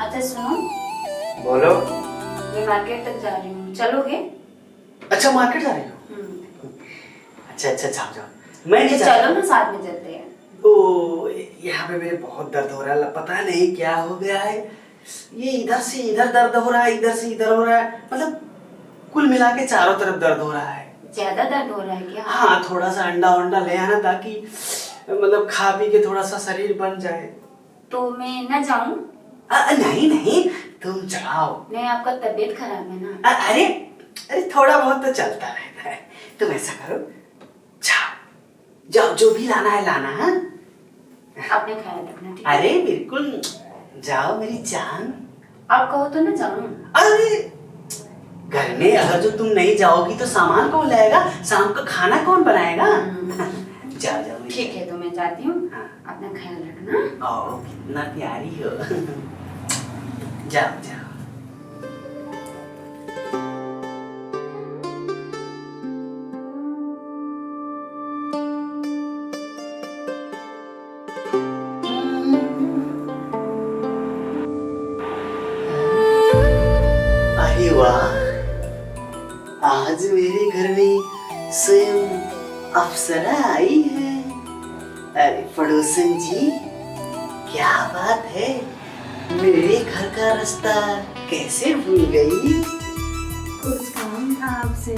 अच्छा सुनो, बोलो। मैं मार्केट तक जा रही हूँ, चलोगे? अच्छा मार्केट जा रही हो? अच्छा अच्छा जाओ जाओ। मैं नहीं तो चलो ना, साथ में चलते हैं। ओ यहाँ पे मेरे बहुत दर्द हो रहा है, पता नहीं क्या हो गया है। ये इधर से इधर दर्द हो रहा है, इधर से इधर हो रहा है, मतलब कुल मिला के चारों तरफ दर्द हो रहा है। ज्यादा दर्द हो रहा है क्या? हाँ थोड़ा सा अंडा वंडा ले आना ताकि मतलब खा पी के थोड़ा सा शरीर बन जाए। तो मैं न जाऊं? नहीं नहीं तुम जाओ। नहीं, आपका तबीयत खराब है ना। अरे अरे थोड़ा बहुत तो चलता रहता है। तुम ऐसा करो, जाओ जाओ, जो भी लाना है लाना है। आपने ख्याल रखना, ठीक है? अरे बिल्कुल जाओ मेरी जान। आप कहो तो ना जाऊं। अरे घर में अगर जो तुम नहीं जाओगी तो सामान कौन लाएगा, शाम का खाना कौन बनाएगा? जाओ जाओ। ठीक है, तो मैं जाती हूँ। हाँ। अपना ख्याल रखना। ओ कितना प्यारी हो। जाओ जाओ। अरे वाह, आज मेरे घर में स्वयं अप्सरा आई है। अरे पड़ोसन जी, क्या बात है, मेरे घर का रास्ता कैसे भूल गई? कुछ काम था आपसे।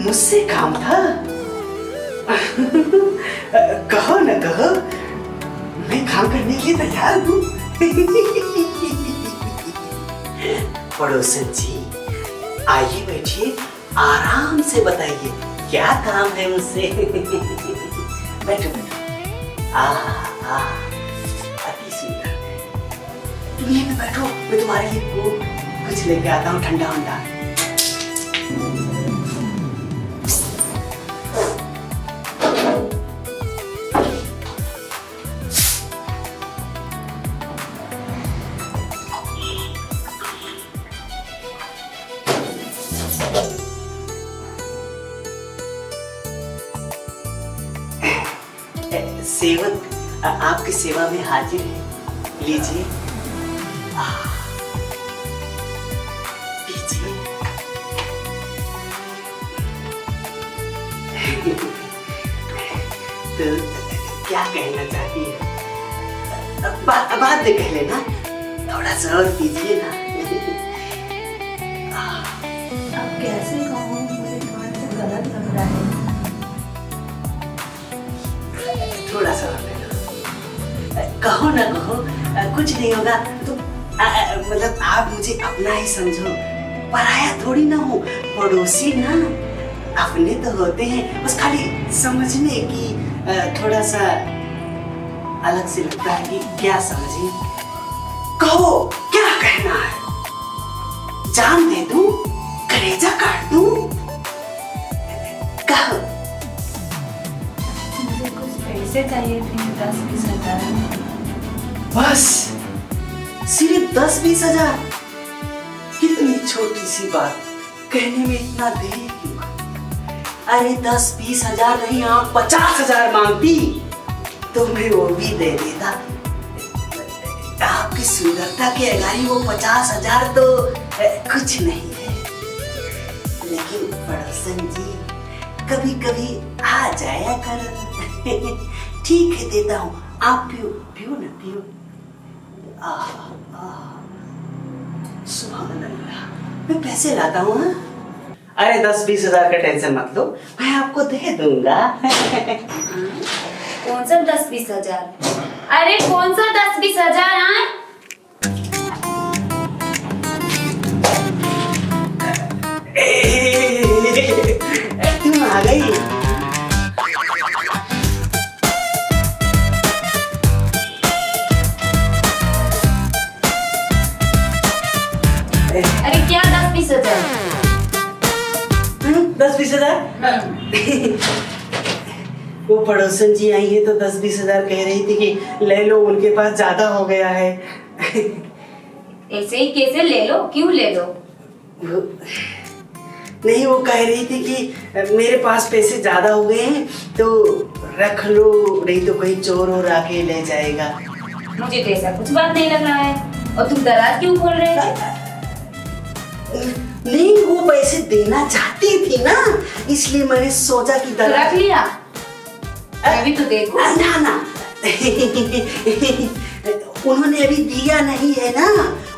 मुझसे काम था? कहो न कहो, मैं काम करने के लिए तैयार हूँ। पड़ोसन जी आइए बैठिए, आराम से बताइए क्या काम है मुझसे। बैठो बैठो। अति सुंदर। तुम यहीं पे बैठो, मैं तुम्हारे लिए कुछ लेके आता हूँ, ठंडा वंडा। सेवक आपकी सेवा में हाजिर है, लीजिए। पीजिए। तो क्या कहना चाहती है? बाद में कह लेना, थोड़ा सा और पीजिए ना। अब कैसे कहूँ, मुझे थोड़ा सा गलत लग रहा है। थोड़ा सा और ले लो। कहो ना कहो, कुछ नहीं होगा। तो मतलब आप मुझे अपना ही समझो, पराया थोड़ी ना हो, पड़ोसी ना, अपने तो होते हैं। बस खाली समझने की थोड़ा सा अलग से लगता है कि क्या समझे। कहो क्या कहना है, जान दे दूं, कलेजा काट दूं? कहो। मुझे कुछ पैसे चाहिए थे, 10-20 हजार। बस सिर्फ 10-20 हजार? कितनी छोटी सी बात, कहने में इतना देर क्यों? अरे 10-20 हजार नहीं, आप 50 हजार मांगती तो मैं वो भी दे देता। आपकी सुंदरता के अगाड़ी वो 50 हजार तो कुछ नहीं है। लेकिन पड़ोसन जी, कभी कभी आ जाया कर। ठीक है देता हूँ, आप पियो पियो ना पियो। सुभान अल्लाह, मैं पैसे लाता हूँ। अरे 10-20 हजार का टेंशन मत लो, मैं आपको दे दूंगा। कौन सा 10-20 हजार? अरे कौन सा 10-20 हजार? तुम आ गई। अरे क्या 10-20 हजार? 10-20 हजार? वो पड़ोसन जी आई है तो 10-20 हजार कह रही थी कि ले लो, उनके पास ज्यादा हो गया है। ऐसे ही कैसे ले लो, क्यों ले लो? नहीं, वो कह रही थी कि मेरे पास पैसे ज्यादा हो गए हैं तो रख लो, नहीं तो कोई चोर और आके ले जाएगा। मुझे तो ऐसा कुछ बात नहीं लग रहा है। और तुम दराज क्यों खोल रहे थे? नहीं, वो पैसे देना चाहती थी ना, इसलिए मैंने सोचा कि तो रख लिया। मैं भी तो देखूं। ना ना उन्होंने अभी दिया नहीं है ना,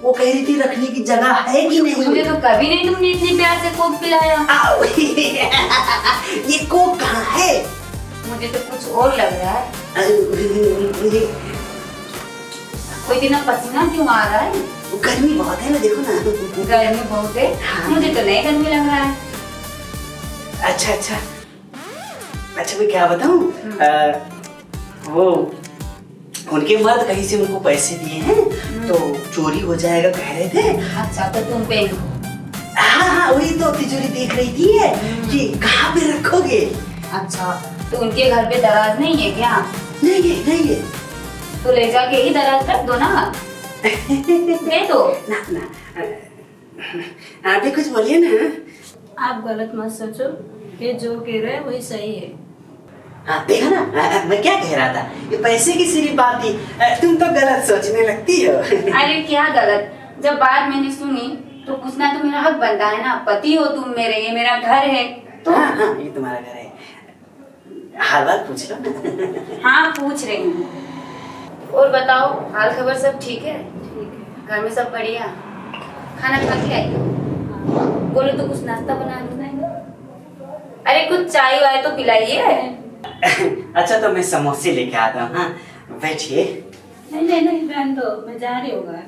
वो कह रही थी रखने की जगह है कि नहीं। मुझे तो कभी नहीं तुमने इतने प्यार से कोक पिलाया। ये कोक कहाँ है? मुझे तो कुछ और लग रहा है। कोई दिन पसीना क्यों आ रहा है? गर्मी बहुत है ना, देखो ना। गर्मी बहुत है। हाँ। मुझे तो नहीं गर्मी लग रहा है। अच्छा अच्छा अच्छा, मैं क्या बताऊं, वो उनके मर्द कहीं से उनको पैसे दिए हैं तो चोरी हो जाएगा कह रहे थे। अच्छा, तो तुम पे हाँ हाँ, वही तो तिजोरी देख रही थी कि कहाँ पे रखोगे। अच्छा, तो उनके घर पे दराज नहीं है क्या? नहीं है। तो ले जाके ही दराज रख दो ना। दे दो ना आप भी कुछ बोलिए ना। आप गलत मत सोचो, ये जो कह रहे हैं वही सही है। हाँ देखा ना, मैं क्या कह रहा था, ये पैसे की सिर्फ बात थी, तुम तो गलत सोचने लगती हो। अरे क्या गलत, जब बात मैंने सुनी तो कुछ ना तो मेरा हक बनता है ना। पति हो तुम मेरे, ये मेरा घर है तो। हाँ, ये तुम्हारा घर है, हाल बात पूछ लो ना। हाँ, पूछ रही हूँ। और बताओ, हाल खबर सब ठीक है? ठीक है। घर में सब बढ़िया? खाना खा के आई? बोलो तो कुछ नाश्ता बना दो। अरे कुछ चाय वाय तो पिलाइए। अच्छा, तो मैं समोसे लेके आता हूँ। हाँ बैठिए। नहीं रहने दो, मैं जा रही हूँ घर।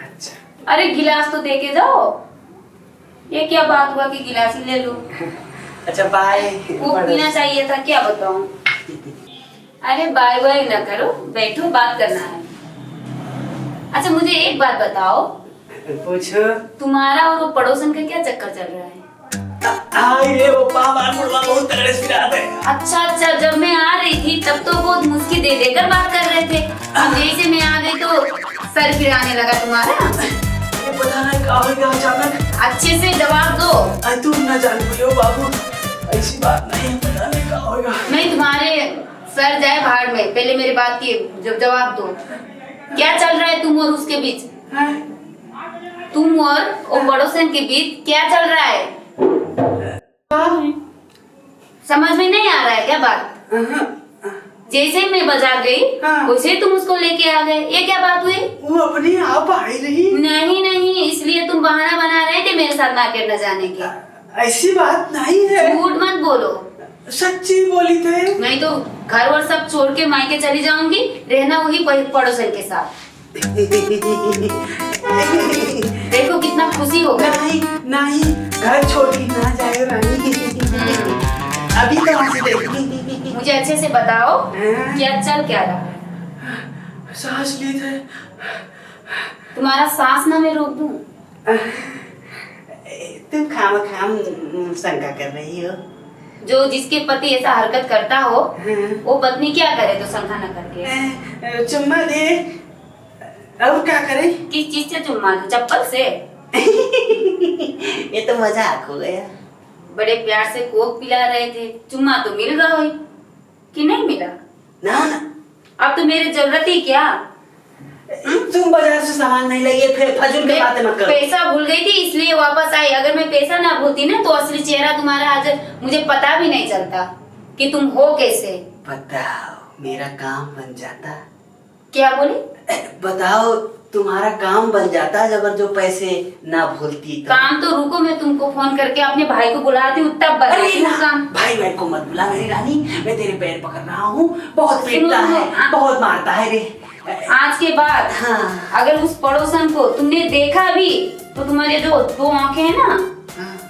अच्छा, अरे गिलास तो दे के जाओ। ये क्या बात हुआ कि गिलास ही ले लो? अच्छा बाय। वो पीना चाहिए था, क्या बताऊं। अरे बाय बाय ना करो, बैठो, बात करना है। अच्छा मुझे एक बात बताओ, पूछो। तुम्हारा और वो पड़ोसन का क्या चक्कर चल रहा है? ये वो बहुत तगड़े से पिलाते हैं। अच्छा, जब मैं आ रही थी तब तो बहुत मुस्की दे देकर बात कर रहे थे, अब जैसे मैं आ गई तो सर फिराने लगा तुम्हारा। ये पता नहीं क्या हो गया अचानक। अच्छे से जवाब दो। तुम न जान पाओ बाबू, ऐसी बात नहीं, पता नहीं क्या होगा। नहीं, तुम्हारे सर जाए भाड़ में, पहले मेरी बात की जवाब दो। क्या चल रहा है तुम और उसके बीच? तुम और वो पड़ोसन के बीच क्या चल रहा है? समझ में नहीं आ रहा है क्या बात? जैसे ही मैं बाजार गई वैसे तुम उसको लेके आ गए, ये क्या बात हुई? वो अपने आप आई रही। नहीं, इसलिए तुम बहाना बना रहे थे मेरे साथ मार्केट न जाने के। ऐसी बात नहीं है। झूठ मत बोलो। सच्ची बोली थे। नहीं तो घर और सब छोड़ के मायके चली जाऊंगी, रहना वही पड़ोसन के साथ। देखो कितना खुशी होगा। नहीं, घर छोड़ के ना जाए रानी। अभी तो वहाँ से देखी। मुझे अच्छे से बताओ क्या चल क्या रहा है? सांस ली थे। तुम्हारा सांस ना मैं रोक दूं? तुम खाम शंका कर रही हो। जो जिसके पति ऐसा हरकत करता हो वो पत्नी क्या करे तो शंका न करके? चुम्मा दे, अब क्या करे? किस चीज से चुम्मा दूं? चप्पल से? ये तो मजाक हो गया। बड़े प्यार से कोक पिला रहे थे, चुम्मा तो मिल रहा है कि नहीं मिला? ना अब तो मेरी जरूरत ही क्या? तुम बाजार से सामान नहीं लाइए, फिर फजूल की बातें मत करो। पैसा भूल गई थी इसलिए वापस आई। अगर मैं पैसा ना भूलती ना तो असली चेहरा तुम्हारा आज मुझे पता भी नहीं चलता कि तुम हो कैसे। बताओ मेरा काम बन जाता। क्या बोली? बताओ तुम्हारा काम बन जाता अगर जो पैसे ना भूलती तो। काम तो रुको, मैं तुमको फोन करके अपने भाई को बुलाती हूँ तब बताती हूँ काम। भाई को मत बुला मेरी रानी, मैं तेरे पैर पकड़ रहा हूँ। बहुत पीटता है, बहुत मारता है रे। आज के बाद हाँ। अगर उस पड़ोसन को तुमने देखा भी तो तुम्हारे जो दो आंखें हैं ना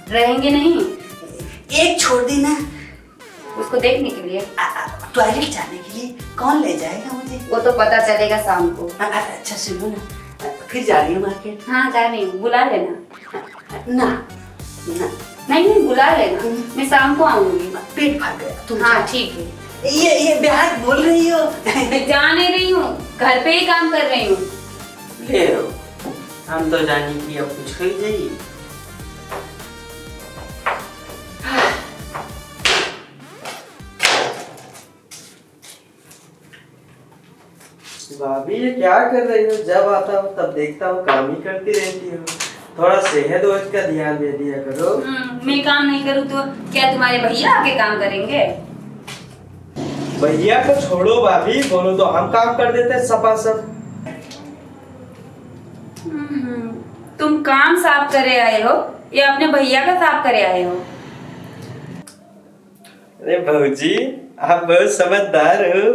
रहेंगे नहीं। एक छोड़ देना उसको देखने के लिए। टॉयलेट जाने के लिए कौन ले जाएगा मुझे? वो तो पता चलेगा शाम को। अच्छा सुनो ना, फिर जा रही हूँ मार्केट। हाँ जा रही हूँ, बुला लेना। ना नहीं बुला लेना, मैं शाम को आऊंगी। पेट भर गया तुम। हाँ ठीक है। ये बिहार बोल रही हो? मैं जा नहीं रही हूँ, घर पे ही काम कर रही हूँ। ले हम तो जानी कि अब कुछ खरीद जाइए। भाभी ये क्या कर रही हो? जब आता हूँ तब देखता हूँ काम ही करती रहती हो। थोड़ा सेहत वेहत का ध्यान दे दिया करो। मैं काम नहीं करूँ तो क्या तुम्हारे भैया आके काम करेंगे? भैया को छोड़ो भाभी, बोलो तो हम काम कर देते हैं सपा सब। तुम काम साफ करे आए हो या अपने भैया का साफ करे आए हो? अरे भौजी आप बहुत समझदार हो।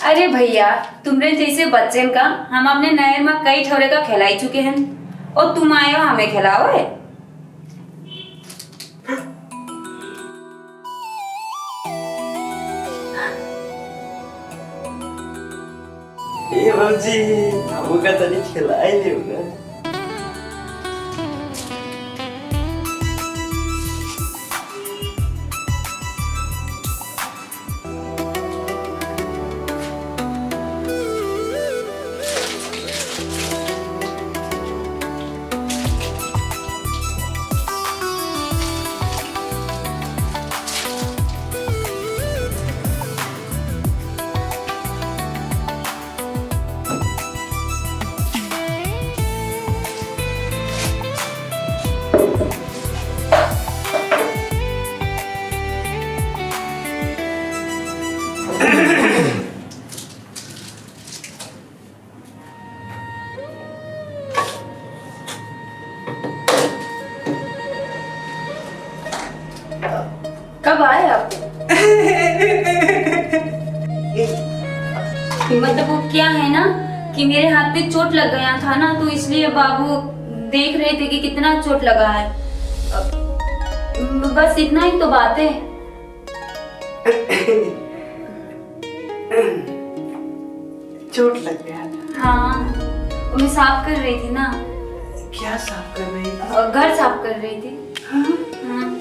अरे भैया, तुम्हारे जैसे बच्चे का हम अपने नहर में कई ठौरे का खिलाई चुके हैं और तुम आए हो हमें खिलाओ है? ए भौजी हमका तनी खिलाए लियो ना। कब आए आप? मतलब वो क्या है ना कि मेरे हाथ पे चोट लग गया था ना, तो इसलिए बाबू देख रहे थे कि कितना चोट लगा है। बस इतना ही तो बात है। चोट लग गया था? हाँ, मैं साफ कर रही थी ना। क्या साफ कर रही थी? घर साफ कर रही थी। हाँ? हाँ।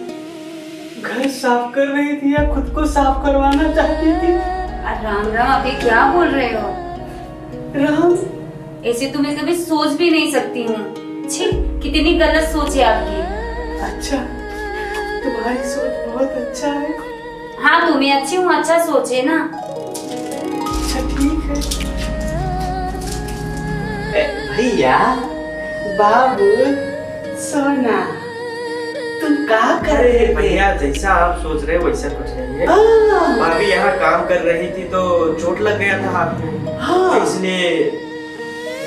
घर साफ कर रही थी या खुद को साफ करवाना चाहती थी? राम राम, आप ये क्या बोल रहे हो? राम, ऐसे तो मैं कभी सोच भी नहीं सकती हूँ। छी, कितनी गलत सोच है आपकी। अच्छा, तुम्हारी सोच बहुत अच्छा है। हाँ, तो मैं अच्छी हूँ, अच्छा सोचे ना। अच्छा ठीक है। भैया, बाबू, सोना, तुम क्या कर रहे थे? भैया जैसा आप सोच रहे हो वैसा कुछ नहीं है। भाभी यहाँ काम कर रही थी तो चोट लग गया था हाथ में। हाँ। इसलिए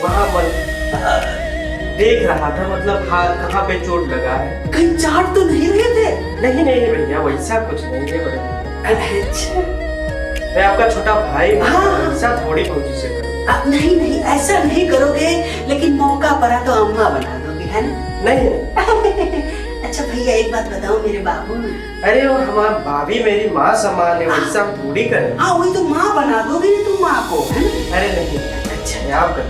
वहाँ पर देख रहा था, मतलब हाथ कहाँ पे चोट लगा है। कहीं चाट तो नहीं रहे थे? नहीं नहीं भैया वैसा कुछ नहीं है बड़े। अच्छा, मैं आपका छोटा भाई हूँ, हाँ। ऐसा थोड़ी कोशिश से करूँ। अब नहीं नहीं ऐसा नहीं करोगे, लेकिन मौका पड़ा तो अम्मा बना दोगे, है ना? नहीं। अच्छा भैया एक बात बताओ मेरे बाबू। अरे वो हमारी भाभी मेरी माँ समान है, वैसा हम थोड़ी करें। हाँ वही तो, माँ बना दोगे ना तुम माँ को, है ना? अरे नहीं। अच्छा आप कर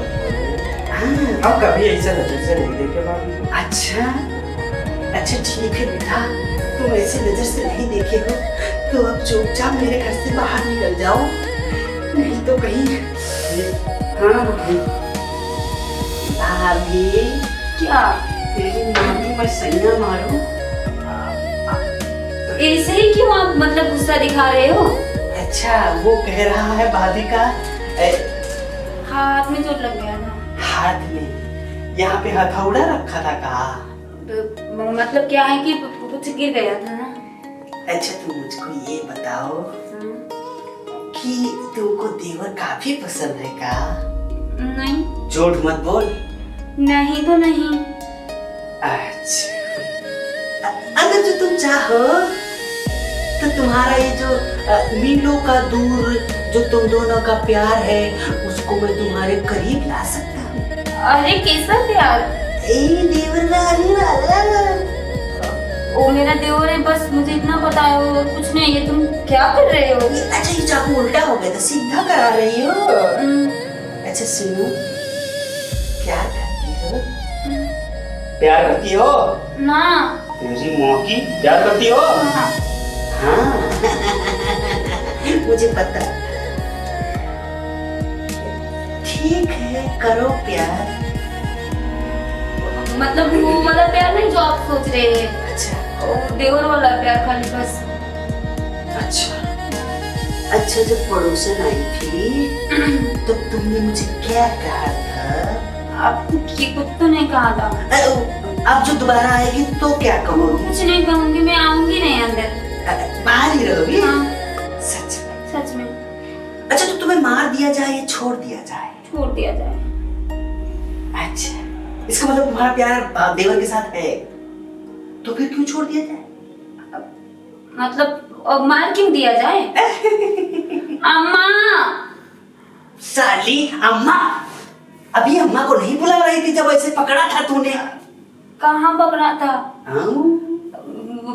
हाँ। हम कभी ऐसा नजर से नहीं देखे भाभी। अच्छा अच्छा ठीक है बेटा, तुम ऐसे नजर से नहीं देखे हो तो अब चुपचाप मेरे घर से बाहर निकल जाओ, नहीं तो कहीं। हाँ भाभी, क्या तेरी नानी मैं सैया मारूं? ऐसे ही क्यों आप मतलब गुस्सा दिखा रहे हो? अच्छा वो कह रहा है भाभी का हाथ में चोट लग गया था। हाथ में? यहाँ पे हथौड़ा रखा था कहा? तो मतलब क्या है कि कुछ गिर गया था ना। अच्छा तुम मुझको ये बताओ कि तुमको देवर काफी पसंद है का? नहीं। झूठ मत बोल। नहीं तो नहीं। अच्छा, अगर जो तुम चाहो तो तुम्हारा ये जो मीलों का दूर जो तुम दोनों का प्यार है उसको मैं तुम्हारे करीब ला सकता हूँ। अरे कैसा प्यार? देवर वाला। वो मेरा देवर है, बस मुझे इतना पता है, वो कुछ नहीं है। तुम क्या कर रहे हो? अच्छा ये चाकू उल्टा हो गया था, सीधा करा रही हो। अच्छा सुनो, प्यार करती हो? प्यार करती हो? ना। तेरी माँ की प्यार करती हो? हाँ। हाँ मुझे पता। ठीक है करो प्यार। मतलब वो वाला प्यार नहीं जो आप सोच रहे हैं। अच्छा वो देवर वाला प्यार खाली बस। अच्छा अच्छा, जब पड़ोसन आई थी तो तुमने मुझे क्या कहा था? अब ये कुछ तो नहीं कहा था। अब जो दोबारा आएगी तो क्या कहोगी? कुछ नहीं कहूंगी, मैं आऊंगी नहीं अंदर। बाहर ही रहोगी? हाँ। सच में? सच में। अच्छा तो तुम्हें मार दिया जाए या छोड़ दिया जाए? छोड़ दिया जाए। अच्छा, इसका मतलब तुम्हारा प्यार देवर के साथ है, तो फिर क्यों छोड़ दिया जाए? मतलब अब मार क्यों दिया जाए? अम्मा। साली अम्मा, अभी अम्मा को नहीं बुला रही थी जब ऐसे पकड़ा था तूने? कहाँ पकड़ा था?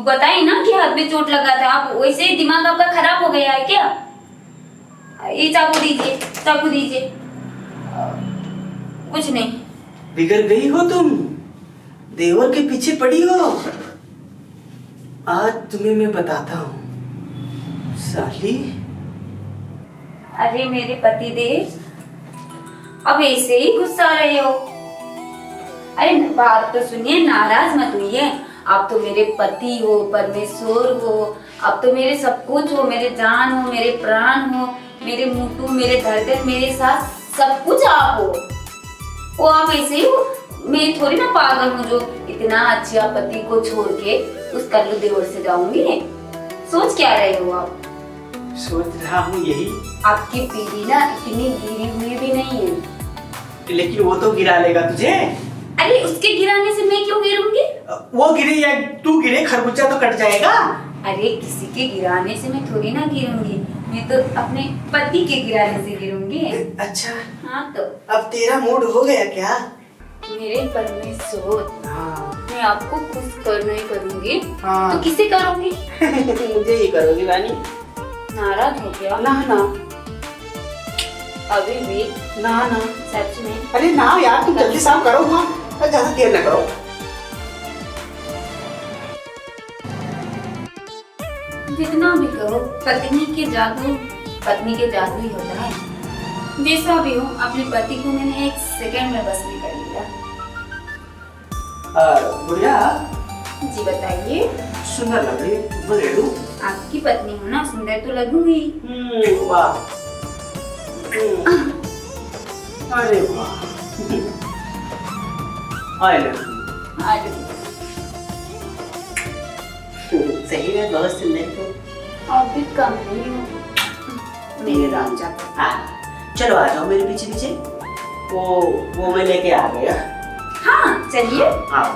बताई ना कि हाथ में चोट लगा था। आप वैसे ही दिमाग आपका खराब हो गया है क्या? ये चाकू दीजिए, चाकू दीजिए। कुछ नहीं। बिगड़ गई हो तुम, देवर के पीछे पड़ी हो। आज तुम्हें मैं बताता हूँ साली। अरे मेरे पति देव, अब ऐसे ही गुस्सा रहे हो। अरे बात तो सुनिए, नाराज मत होइए। आप तो मेरे पति हो, परमेश्वर हो, अब तो मेरे सब कुछ हो, मेरे जान हो, मेरे प्राण हो, मेरे मुटु, मेरे धड़कन, मेरे साथ सब कुछ आप हो। वो आप ऐसे ही हो। मैं थोड़ी ना पागल हूँ जो इतना अच्छा पति को छोड़ के उस कल्लू देवर से जाऊंगी। सोच क्या रहे हो आप? सोच रहा हूँ यही, आपकी पीढ़ी ना इतनी गिरी हुई भी नहीं है। लेकिन वो तो गिरा लेगा तुझे। अरे उसके गिराने से मैं क्यों गिरूंगी? वो गिरे या तू गिरे, खरबूजा तो कट जाएगा। अरे किसी के गिराने से मैं थोड़ी ना गिरूंगी, मैं तो अपने पति के गिराने से गिरूंगी। अच्छा, हाँ तो अब तेरा मूड हो गया क्या? मेरे परमेश्वर, हाँ। मैं आपको खुश करना ही करूंगी। हाँ। तो किसे करूंगी? मुझे ही करोगी रानी। नाराज हो गया? ना ना अभी भी? ना ना। सच में? अरे ना यार, तुम जल्दी साफ करो, हाँ ज्यादा देर न करो। जितना भी कहो, पत्नी के जादू ही होता है। जैसा भी हो, अपने पति को मैंने 1 सेकंड में बस में कर लिया। बुढ़िया जी बताइए। सुंदर लग रही, बरेडू। आपकी पत्नी हो ना, सुंदर तो लगूंगी। वाह। अरे वाह। I love you. सही में बहुत सुंदर हो। आप भी कम नहीं हो मेरे राजा। हाँ, चलो आ जाओ मेरे पीछे पीछे। वो मैं लेके आ गया। हाँ चलिए। हाँ।